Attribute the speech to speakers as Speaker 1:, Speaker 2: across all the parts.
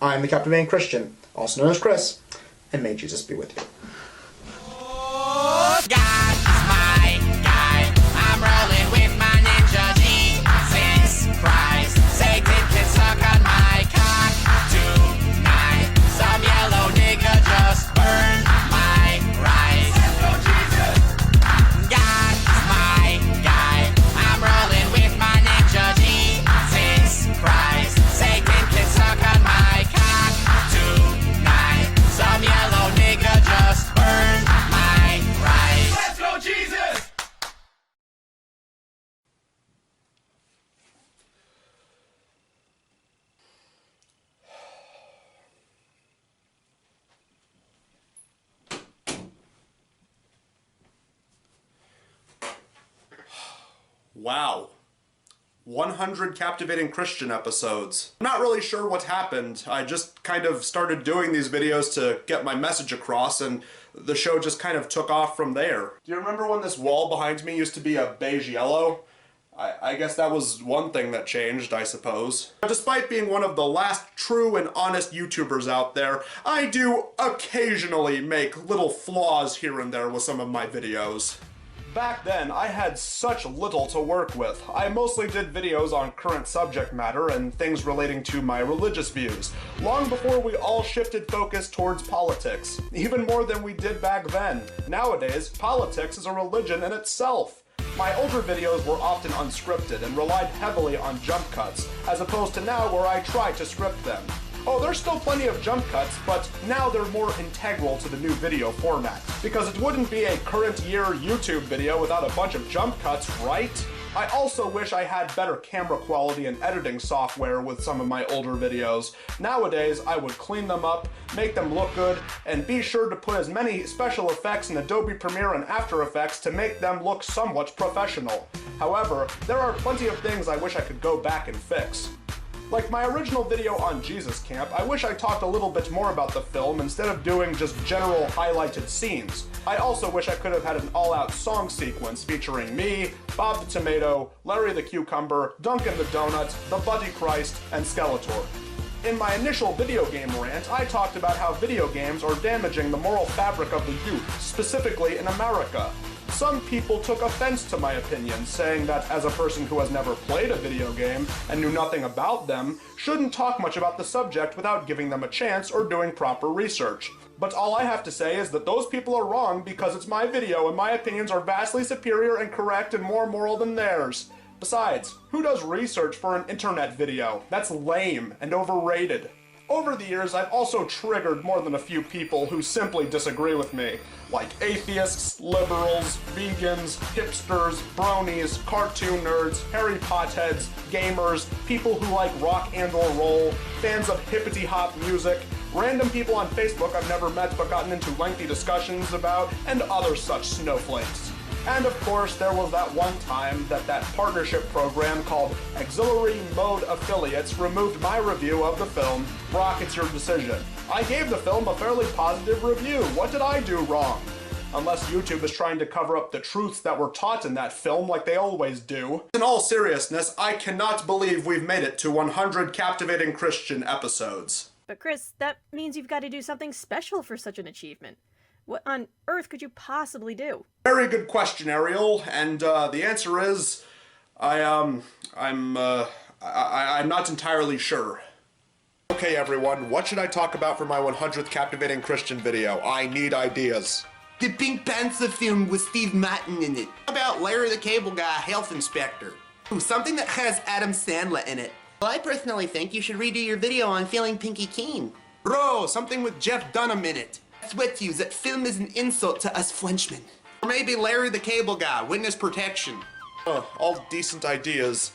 Speaker 1: I'm the captivating Christian, also known as Chris, and may Jesus be with you.
Speaker 2: God is my guy. I'm rolling with my ninja Jesus Christ. Satan can suck on my cock tonight. Some yellow nigga just burned my rice. Let's go, Jesus! God is my guy. I'm rolling with my ninja Jesus Christ. Satan can suck on my cock tonight. Some yellow nigga just burned my rice. Let's go, Jesus!
Speaker 3: Wow. 100 captivating Christian episodes. I'm not really sure what happened. I just kind of started doing these videos to get my message across, and the show just kind of took off from there. Do you remember when this wall behind me used to be a beige yellow? I guess that was one thing that changed, I suppose. Despite being one of the last true and honest YouTubers out there, I do occasionally make little flaws here and there with some of my videos. Back then, I had such little to work with. I mostly did videos on current subject matter and things relating to my religious views, long before we all shifted focus towards politics, even more than we did back then. Nowadays, politics is a religion in itself. My older videos were often unscripted and relied heavily on jump cuts, as opposed to now where I try to script them. Oh, there's still plenty of jump cuts, but now they're more integral to the new video format. Because it wouldn't be a current year YouTube video without a bunch of jump cuts, right? I also wish I had better camera quality and editing software with some of my older videos. Nowadays, I would clean them up, make them look good, and be sure to put as many special effects in Adobe Premiere and After Effects to make them look somewhat professional. However, there are plenty of things I wish I could go back and fix. Like my original video on Jesus Camp, I wish I talked a little bit more about the film instead of doing just general highlighted scenes. I also wish I could have had an all-out song sequence featuring me, Bob the Tomato, Larry the Cucumber, Duncan the Donut, the Buddy Christ, and Skeletor. In my initial video game rant, I talked about how video games are damaging the moral fabric of the youth, specifically in America. Some people took offense to my opinion, saying that as a person who has never played a video game and knew nothing about them, shouldn't talk much about the subject without giving them a chance or doing proper research. But all I have to say is that those people are wrong because it's my video and my opinions are vastly superior and correct and more moral than theirs. Besides, who does research for an internet video? That's lame and overrated. Over the years, I've also triggered more than a few people who simply disagree with me, like atheists, liberals, vegans, hipsters, bronies, cartoon nerds, Harry Potheads, gamers, people who like rock and or roll, fans of hippity-hop music, random people on Facebook I've never met but gotten into lengthy discussions about, and other such snowflakes. And of course, there was that one time that partnership program called Auxiliary Mode Affiliates removed my review of the film, Brock, It's Your Decision. I gave the film a fairly positive review. What did I do wrong? Unless YouTube is trying to cover up the truths that were taught in that film like they always do. In all seriousness, I cannot believe we've made it to 100 captivating Christian episodes.
Speaker 4: But Chris, that means you've got to do something special for such an achievement. What on earth could you possibly do?
Speaker 3: Very good question, Ariel, and the answer is, I'm not entirely sure. Okay, everyone, what should I talk about for my 100th captivating Christian video? I need ideas.
Speaker 5: The Pink Panther film with Steve Martin in it.
Speaker 2: How about Larry the Cable Guy, Health Inspector?
Speaker 5: Ooh, something that has Adam Sandler in it.
Speaker 2: Well, I personally think you should redo your video on feeling pinky keen.
Speaker 5: Bro, something with Jeff Dunham in it. Sweat you, that film is an insult to us Frenchmen.
Speaker 2: Or maybe Larry the Cable Guy, Witness Protection.
Speaker 3: All decent ideas,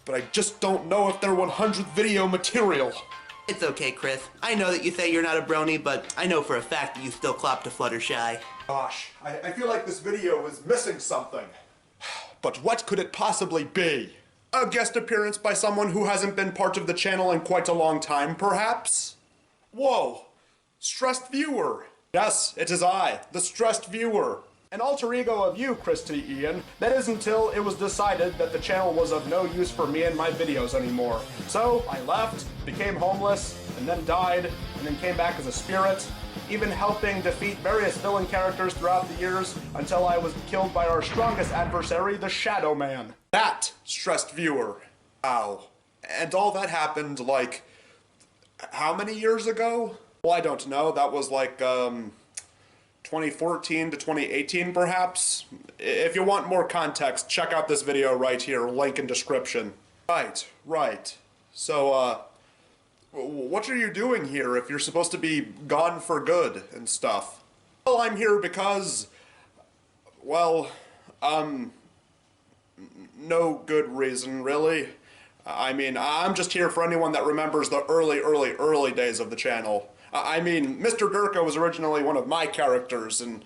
Speaker 3: but I just don't know if they're 100th video material.
Speaker 5: It's okay, Chris. I know that you say you're not a brony, but I know for a fact that you still clop to Fluttershy.
Speaker 3: Gosh, I feel like this video is missing something. But what could it possibly be? A guest appearance by someone who hasn't been part of the channel in quite a long time, perhaps? Whoa! Stressed viewer. Yes, it is I, the stressed viewer. An alter ego of you, Christy Ian. That is until it was decided that the channel was of no use for me and my videos anymore. So I left, became homeless, and and then died, and then came back as a spirit, even helping defeat various villain characters throughout the years until I was killed by our strongest adversary, the Shadow Man. That stressed viewer. Wow. And all that happened, like, how many years ago? Well, I don't know. That was like, 2014 to 2018, perhaps? If you want more context, check out this video right here, link in description. Right. So, what are you doing here if you're supposed to be gone for good and stuff? Well, I'm here because, well, no good reason, really. I mean, I'm just here for anyone that remembers the early days of the channel. I mean, Mr. Durka was originally one of my characters, and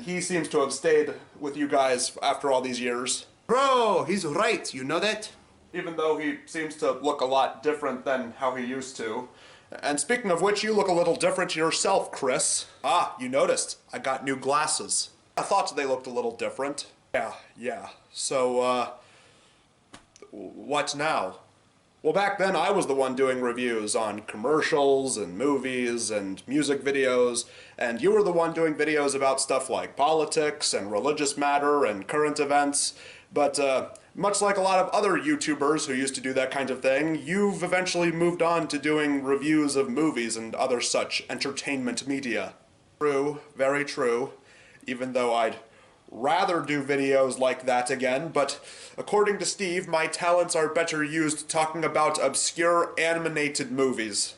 Speaker 3: he seems to have stayed with you guys after all these years.
Speaker 5: Bro, he's right, you know that?
Speaker 3: Even though he seems to look a lot different than how he used to. And speaking of which, you look a little different yourself, Chris. Ah, you noticed. I got new glasses. I thought they looked a little different. Yeah. So, what now? Well, back then I was the one doing reviews on commercials and movies and music videos, and you were the one doing videos about stuff like politics and religious matter and current events. But much like a lot of other YouTubers who used to do that kind of thing, you've eventually moved on to doing reviews of movies and other such entertainment media. True, very true, even though I'd rather do videos like that again, but according to Steve, my talents are better used talking about obscure animated movies.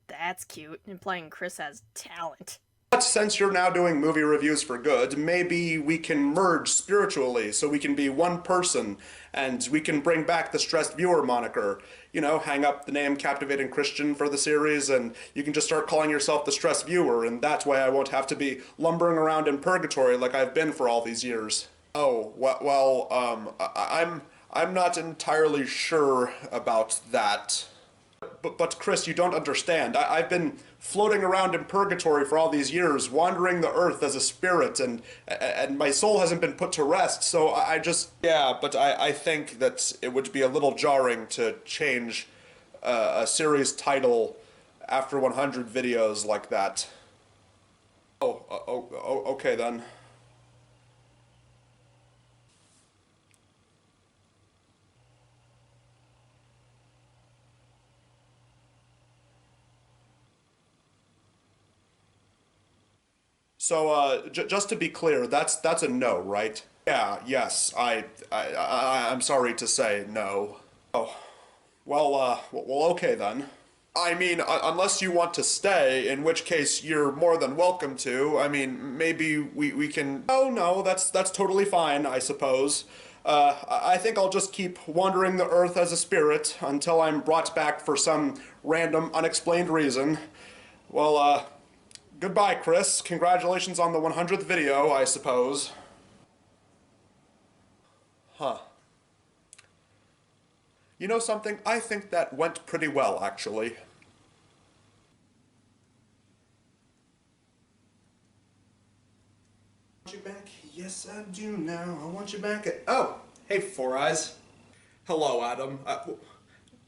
Speaker 4: That's cute, implying Chris has talent.
Speaker 3: But since you're now doing movie reviews for good, maybe we can merge spiritually so we can be one person, and we can bring back the stressed viewer moniker. You know, hang up the name Captivating Christian for the series, and you can just start calling yourself the stressed viewer, and that way I won't have to be lumbering around in purgatory like I've been for all these years. Oh, well, I'm not entirely sure about that. But Chris, you don't understand. I've been floating around in purgatory for all these years, wandering the earth as a spirit, and my soul hasn't been put to rest, so I just... Yeah, but I think that it would be a little jarring to change a series title after 100 videos like that. Okay then. So, just to be clear, that's a no, right? Yeah, yes, I'm sorry to say no. Oh, well, okay then. I mean, unless you want to stay, in which case you're more than welcome to. I mean, maybe we can... Oh, no, that's totally fine, I suppose. I think I'll just keep wandering the earth as a spirit until I'm brought back for some random, unexplained reason. Well, goodbye, Chris. Congratulations on the 100th video, I suppose. Huh. You know something? I think that went pretty well, actually. I want you back? Yes, I do now. I want you back at... Oh! Hey, Four Eyes. Hello, Adam.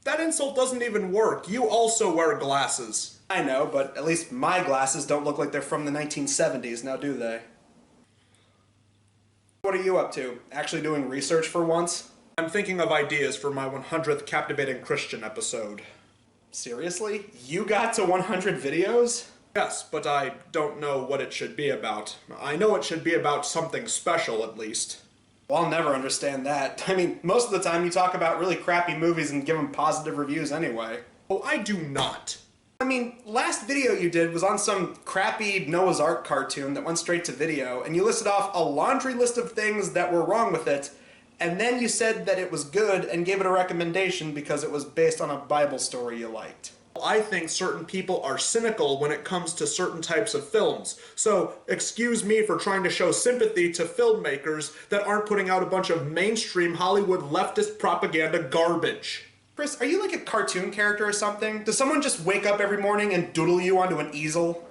Speaker 3: That insult doesn't even work. You also wear glasses. I know, but at least my glasses don't look like they're from the 1970s, now do they? What are you up to? Actually doing research for once? I'm thinking of ideas for my 100th Captivating Christian episode. Seriously? You got to 100 videos? Yes, but I don't know what it should be about. I know it should be about something special, at least. Well, I'll never understand that. I mean, most of the time you talk about really crappy movies and give them positive reviews anyway. Oh, I do not. I mean, last video you did was on some crappy Noah's Ark cartoon that went straight to video, and you listed off a laundry list of things that were wrong with it, and then you said that it was good and gave it a recommendation because it was based on a Bible story you liked. I think certain people are cynical when it comes to certain types of films, so excuse me for trying to show sympathy to filmmakers that aren't putting out a bunch of mainstream Hollywood leftist propaganda garbage. Chris, are you like a cartoon character or something? Does someone just wake up every morning and doodle you onto an easel?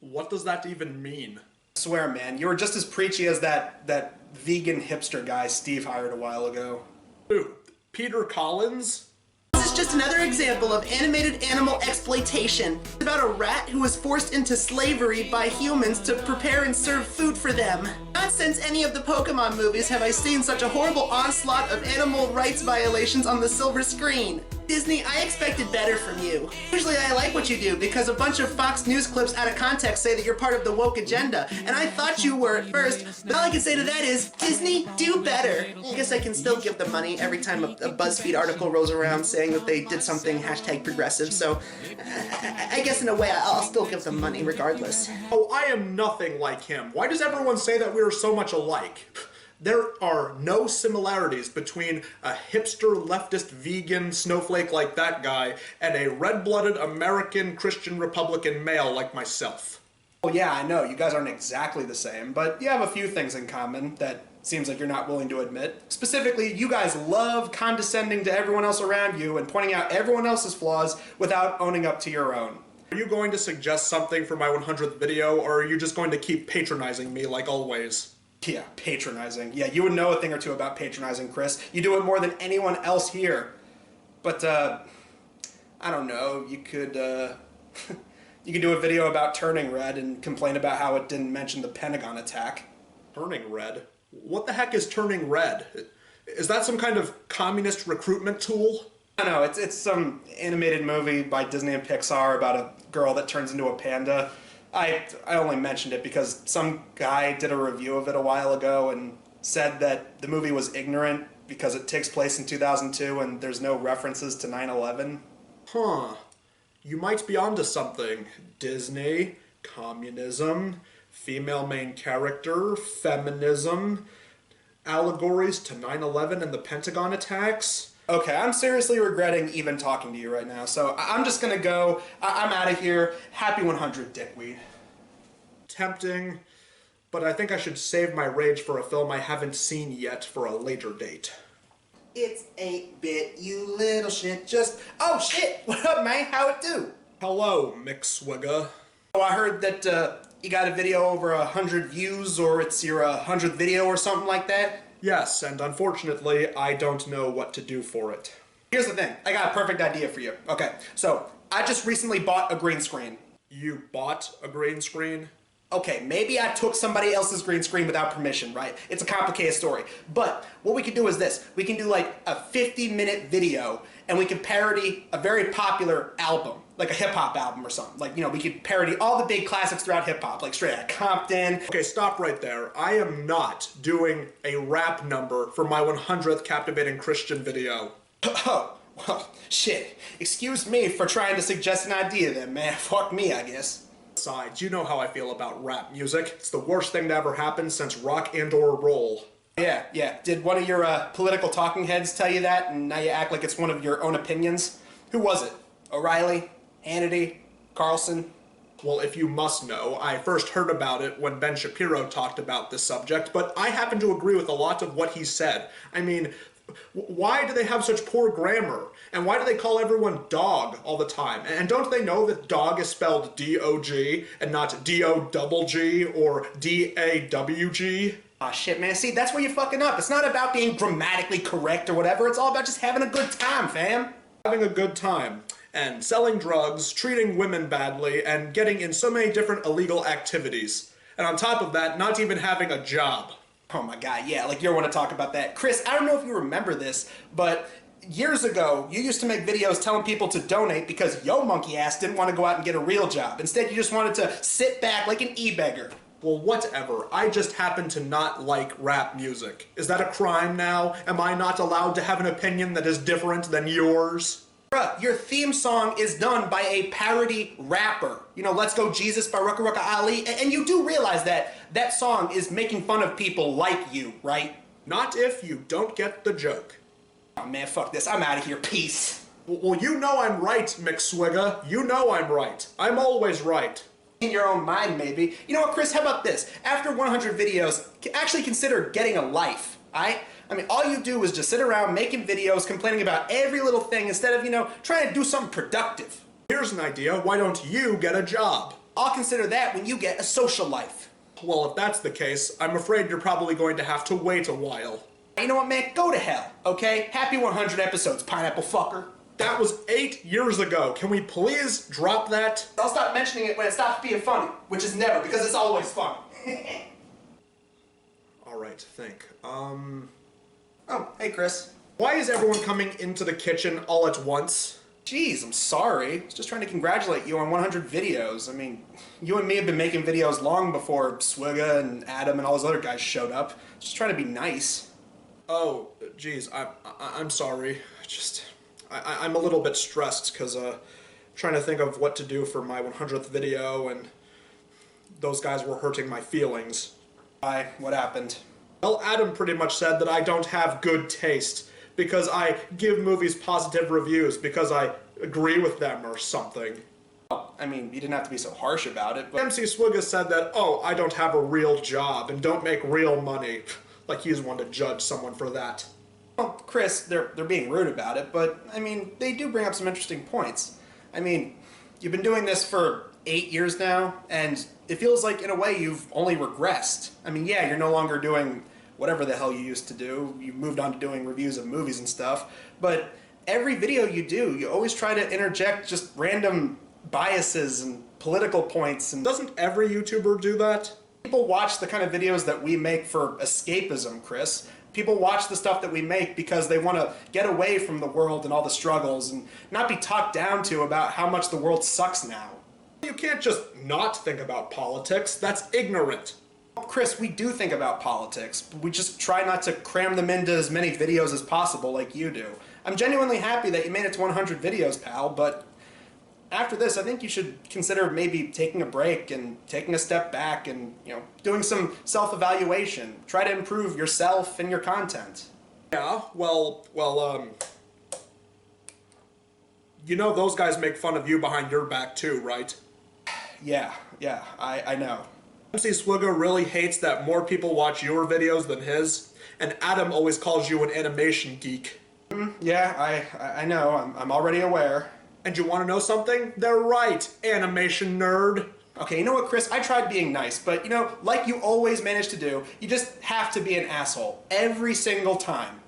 Speaker 3: What does that even mean? I swear, man, you were just as preachy as that vegan hipster guy Steve hired a while ago. Who? Peter Collins?
Speaker 2: This is
Speaker 5: is just another example of animated animal exploitation. It's about a rat who was forced into slavery by humans to prepare and serve food for them. Not since any of the Pokemon movies have I seen such a horrible onslaught of animal rights violations on the silver screen. Disney, I expected better from you. Usually I like what you do because a bunch of Fox News clips out of context say that you're part of the woke agenda, and I thought you were at first, but all I can say to that is, Disney, do better. I guess I can still give them money every time a BuzzFeed article rolls around saying that they did something #progressive, so I guess in a way I'll still give them money regardless.
Speaker 3: Oh, I am nothing like him. Why does everyone say that we are so much alike? There are no similarities between a hipster leftist vegan snowflake like that guy and a red-blooded American Christian Republican male like myself. Well, yeah, I know, you guys aren't exactly the same, but you have a few things in common that seems like you're not willing to admit. Specifically, you guys love condescending to everyone else around you and pointing out everyone else's flaws without owning up to your own. Are you going to suggest something for my 100th video, or are you just going to keep patronizing me like always? Yeah, patronizing. Yeah, you would know a thing or two about patronizing, Chris. You do it more than anyone else here. But, I don't know, you could you could do a video about Turning Red and complain about how it didn't mention the Pentagon attack. Turning Red? What the heck is Turning Red? Is that some kind of communist recruitment tool? I don't know, it's some animated movie by Disney and Pixar about a girl that turns into a panda. I only mentioned it because some guy did a review of it a while ago and said that the movie was ignorant because it takes place in 2002 and there's no references to 9/11. Huh. You might be onto something. Disney, communism, female main character, feminism, allegories to 9/11 and the Pentagon attacks. Okay, I'm seriously regretting even talking to you right now, so I'm just gonna go. I'm out of here. Happy 100, dickweed. Tempting, but I think I should save my rage for a film I haven't seen yet for a later date. It's 8-bit, you little shit, just... Oh, shit! What up, man? How it do? Hello, McSwigga. Oh, I heard that, you got a video over 100 views, or it's your 100th video or something like that? Yes, and unfortunately, I don't know what to do for it. Here's the thing, I got a perfect idea for you. Okay, so, I just recently bought a green screen. You bought a green screen? Okay, maybe I took somebody else's green screen without permission, right? It's a complicated story. But what we could do is this. We can do like a 50-minute video and we can parody a very popular album, like a hip-hop album or something. Like, you know, we could parody all the big classics throughout hip-hop, like straight out Compton. Okay, stop right there. I am not doing a rap number for my 100th Captivating Christian video. Oh, well, shit. Excuse me for trying to suggest an idea then, man. Fuck me, I guess. Besides, you know how I feel about rap music. It's the worst thing to ever happen since rock and/or roll. Yeah. Did one of your political talking heads tell you that, and now you act like it's one of your own opinions? Who was it? O'Reilly? Hannity? Carlson? Well, if you must know, I first heard about it when Ben Shapiro talked about this subject, but I happen to agree with a lot of what he said. I mean, why do they have such poor grammar? And why do they call everyone dog all the time? And don't they know that dog is spelled D-O-G and not D-O-double-G or D-A-W-G? Aw, shit, man. See, that's where you're fucking up. It's not about being grammatically correct or whatever. It's all about just having a good time, fam. Having a good time. And selling drugs, treating women badly, and getting in so many different illegal activities. And on top of that, not even having a job. Oh my god, yeah, like you want to talk about that. Chris, I don't know if you remember this, but years ago, you used to make videos telling people to donate because yo monkey ass didn't want to go out and get a real job. Instead, you just wanted to sit back like an e-beggar. Well, whatever. I just happen to not like rap music. Is that a crime now? Am I not allowed to have an opinion that is different than yours? Bruh, your theme song is done by a parody rapper. You know, Let's Go Jesus by Rucka Rucka Ali. And you do realize that that song is making fun of people like you, right? Not if you don't get the joke. Oh man, fuck this. I'm out of here. Peace. Well, you know I'm right, McSwigga. You know I'm right. I'm always right. In your own mind, maybe. You know what, Chris? How about this? After 100 videos, actually consider getting a life, alright? I mean, all you do is just sit around making videos complaining about every little thing instead of, you know, trying to do something productive. Here's an idea. Why don't you get a job? I'll consider that when you get a social life. Well, if that's the case, I'm afraid you're probably going to have to wait a while. You know what, man? Go to hell, okay? Happy 100 episodes, pineapple fucker. That was 8 years ago. Can we please drop that?
Speaker 5: I'll stop mentioning it when it stops being funny, which is never, because it's always fun.
Speaker 3: Alright, think.
Speaker 5: Oh, hey Chris.
Speaker 3: Why is everyone coming into the kitchen all at once?
Speaker 5: Jeez, I'm sorry. I was just trying to congratulate you on 100 videos. I mean, you and me have been making videos long before Swigga and Adam and all those other guys showed up. Just trying to be nice.
Speaker 3: Oh, geez, I'm sorry. I'm a little bit stressed because trying to think of what to do for my 100th video, and those guys were hurting my feelings.
Speaker 5: Why? What happened?
Speaker 3: Well, Adam pretty much said that I don't have good taste because I give movies positive reviews because I agree with them or something.
Speaker 5: Well, I mean, you didn't have to be so harsh about it, but...
Speaker 3: MC Swigga said that, oh, I don't have a real job and don't make real money. Like he's one to judge someone for that.
Speaker 5: Well, Chris, they're being rude about it, but, I mean, they do bring up some interesting points. I mean, you've been doing this for 8 years now, and it feels like, in a way, you've only regressed. I mean, yeah, you're no longer doing whatever the hell you used to do. You moved on to doing reviews of movies and stuff, but every video you do, you always try to interject just random biases and political points. And
Speaker 3: doesn't every YouTuber do that?
Speaker 5: People watch the kind of videos that we make for escapism, Chris. People watch the stuff that we make because they want to get away from the world and all the struggles and not be talked down to about how much the world sucks now.
Speaker 3: You can't just not think about politics. That's ignorant.
Speaker 5: Chris, we do think about politics, but we just try not to cram them into as many videos as possible like you do. I'm genuinely happy that you made it to 100 videos, pal, but after this, I think you should consider maybe taking a break and taking a step back and, doing some self-evaluation. Try to improve yourself and your content.
Speaker 3: Yeah, well, those guys make fun of you behind your back too, right?
Speaker 5: Yeah, I know.
Speaker 3: MC Swigga really hates that more people watch your videos than his, and Adam always calls you an animation geek.
Speaker 5: Yeah, I know. I'm already aware.
Speaker 3: And you want to know something? They're right, animation nerd.
Speaker 5: Okay, you know what, Chris? I tried being nice, but, like you always manage to do, you just have to be an asshole. Every single time.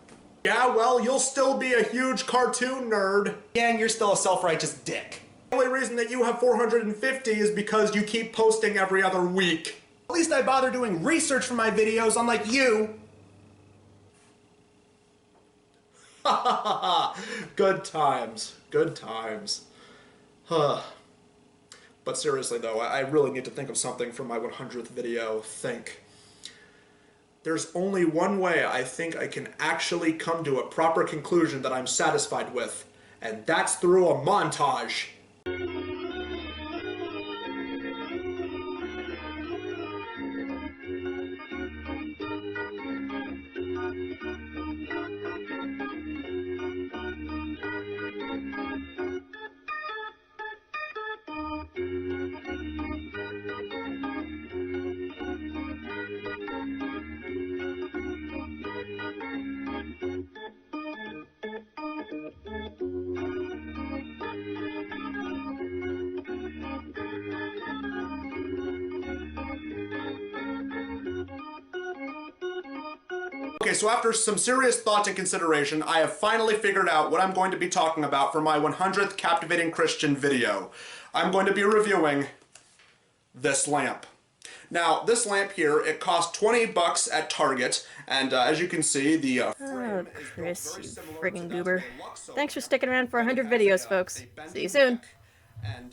Speaker 3: Yeah, well, you'll still be a huge cartoon nerd.
Speaker 5: Yeah, and you're still a self-righteous dick.
Speaker 3: The only reason that you have 450 is because you keep posting every other week.
Speaker 5: At least I bother doing research for my videos, unlike you.
Speaker 3: Ha ha ha ha! Good times. Good times. Huh. But seriously though, I really need to think of something for my 100th video. Think. There's only one way I think I can actually come to a proper conclusion that I'm satisfied with, and that's through a montage. Okay, so after some serious thought and consideration, I have finally figured out what I'm going to be talking about for my 100th Captivating Christian video. I'm going to be reviewing this lamp. Now, this lamp here, it cost 20 bucks at Target, and as you can see, the frame is
Speaker 4: Chris,
Speaker 3: very
Speaker 4: you
Speaker 3: similar
Speaker 4: friggin'
Speaker 3: to that
Speaker 4: goober.
Speaker 3: of a Luxo
Speaker 4: Thanks for
Speaker 3: lamp.
Speaker 4: sticking around for 100 videos, folks.
Speaker 3: They bend
Speaker 4: See you
Speaker 3: in
Speaker 4: soon.
Speaker 3: back, and